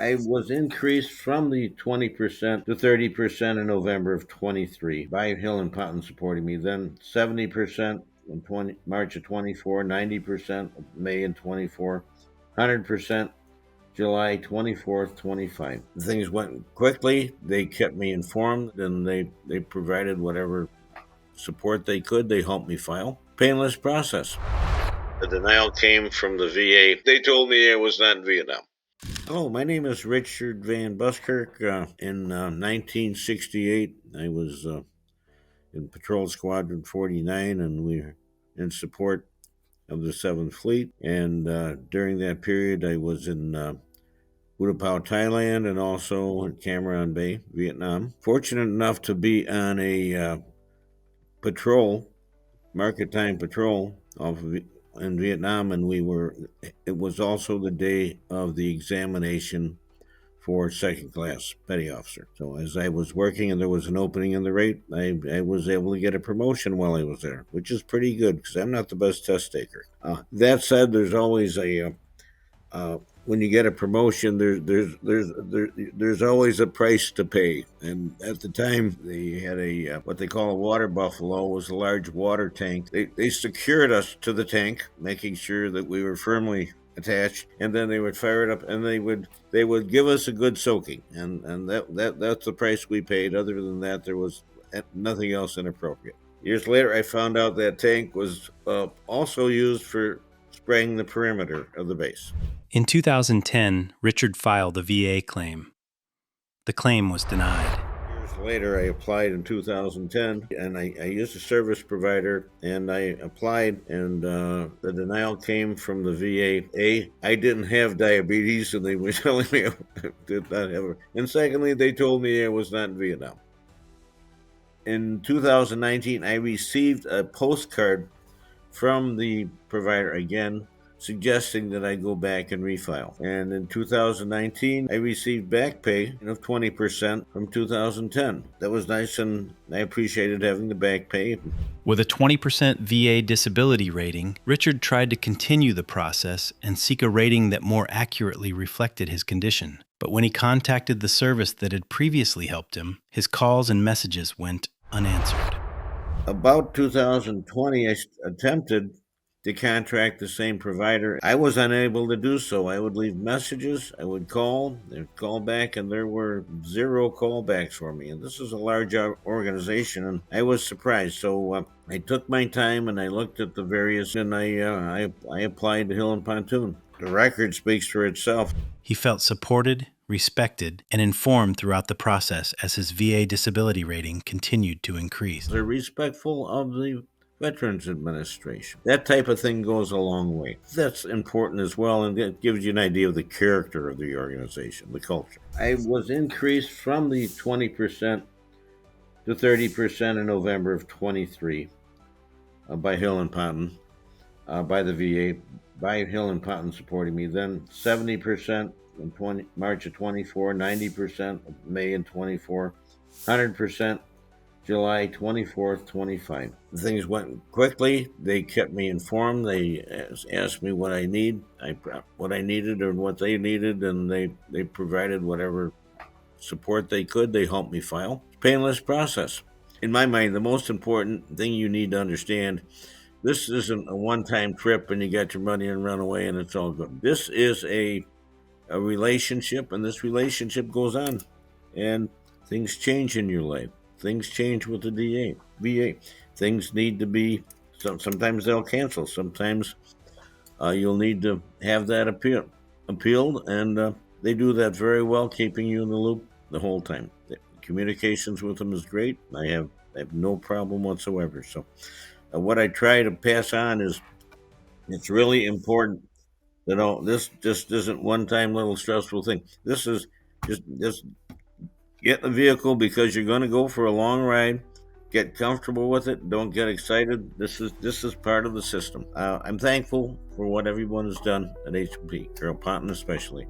I was increased from the 20% to 30% in November of 23 by Hill and Ponton supporting me. Then 70% in March of 24, 90% May in 24, 100% July 24th, 25. Things went quickly. They kept me informed and they provided whatever support they could. They helped me file. Painless process. The denial came from the VA. They told me I was not in Vietnam. Hello, my name is Richard Van Buskirk. In 1968, I was in Patrol Squadron 49, and we were in support of the 7th Fleet. And during that period, I was in Utapao, Thailand, and also in Cam Ranh Bay, Vietnam. Fortunate enough to be on a patrol, market time patrol, in Vietnam, and it was also the day of the examination for second class petty officer. So as I was working and there was an opening in the rate, I was able to get a promotion while I was there, which is pretty good because I'm not the best test taker. That said, there's always when you get a promotion, there's always a price to pay. And at the time, they had what they call a water buffalo, was a large water tank. They secured us to the tank, making sure that we were firmly attached, and then they would fire it up, and they would give us a good soaking, and that's the price we paid. Other than that, there was nothing else inappropriate. Years later, I found out that tank was also used for spraying the perimeter of the base. In 2010, Richard filed a VA claim. The claim was denied. Years later, I applied in 2010, and I used a service provider, and I applied, and the denial came from the VA. I didn't have diabetes, and they were telling me I did not have it. And secondly, they told me I was not in Vietnam. In 2019, I received a postcard from the provider again, suggesting that I go back and refile. And in 2019, I received back pay of 20% from 2010. That was nice, and I appreciated having the back pay. With a 20% VA disability rating, Richard tried to continue the process and seek a rating that more accurately reflected his condition. But when he contacted the service that had previously helped him, his calls and messages went unanswered. About 2020, I attempted to contract the same provider. I was unable to do so. I would leave messages, I would call, they'd call back, and there were 0 callbacks for me. And this is a large organization, and I was surprised. So I took my time and I looked at the various, and I applied to Hill and Ponton. The record speaks for itself. He felt supported, respected, and informed throughout the process as his VA disability rating continued to increase. They're respectful of the Veterans Administration. That type of thing goes a long way. That's important as well, and it gives you an idea of the character of the organization, the culture. I was increased from the 20% to 30% in November of 23 by Hill and Ponton, by the VA, by Hill and Ponton supporting me. Then 70% in March of 24, 90% May in 24, 100% July 24th, 25. Things went quickly. They kept me informed. They asked me what I needed or what they needed, and they provided whatever support they could. They helped me file. Painless process. In my mind, the most important thing you need to understand, this isn't a one-time trip and you got your money and run away and it's all good. This is a relationship, and this relationship goes on, and things change in your life. Things change with the VA. Things need to be, sometimes they'll cancel. Sometimes you'll need to have that appealed, and they do that very well, keeping you in the loop the whole time. The communications with them is great. I have no problem whatsoever. So what I try to pass on is it's really important that this just isn't one-time little stressful thing. This is just get the vehicle because you're going to go for a long ride. Get comfortable with it. Don't get excited. This is part of the system. I'm thankful for what everyone has done at HP, Hill Ponton especially.